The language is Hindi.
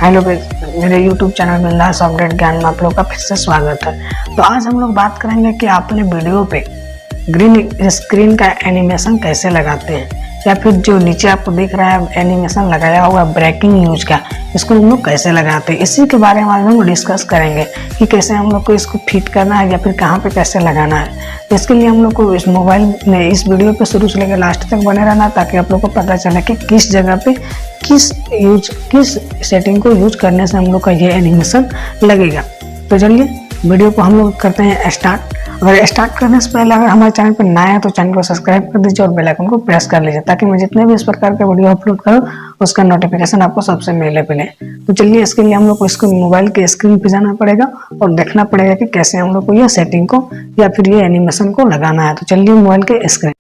हेलो मेरे YouTube चैनल बिंदास अपडेट ज्ञान में आप लोग का फिर से स्वागत है। तो आज हम लोग बात करेंगे कि अपने वीडियो पे ग्रीन स्क्रीन का एनिमेशन कैसे लगाते हैं, या फिर जो नीचे आपको दिख रहा है एनिमेशन लगाया हुआ ब्रेकिंग न्यूज का, इसको हम लोग कैसे लगाते हैं। इसी के बारे में हम लोग डिस्कस करेंगे कि कैसे हम लोग को इसको फिट करना है या फिर कहाँ पे कैसे लगाना है। तो इसके लिए हम लोग को इस मोबाइल में इस वीडियो पे शुरू से लेकर लास्ट तक बने रहना, ताकि आप लोग को पता चले कि किस जगह पे किस सेटिंग को यूज करने से हम लोग का ये एनिमेशन लगेगा। तो चलिए वीडियो को हम लोग करते हैं स्टार्ट। अगर स्टार्ट करने से पहले अगर हमारे चैनल पर नया है तो चैनल को सब्सक्राइब कर दीजिए और बेल आइकन को प्रेस कर लीजिए, ताकि मैं जितने भी इस प्रकार के वीडियो अपलोड करूँ उसका नोटिफिकेशन आपको सबसे पहले मिले। तो चलिए इसके लिए हम लोग को इसको मोबाइल के स्क्रीन पे जाना पड़ेगा और देखना पड़ेगा कि कैसे हम लोग को ये सेटिंग को या फिर ये एनिमेशन को लगाना है। तो चलिए मोबाइल के स्क्रीन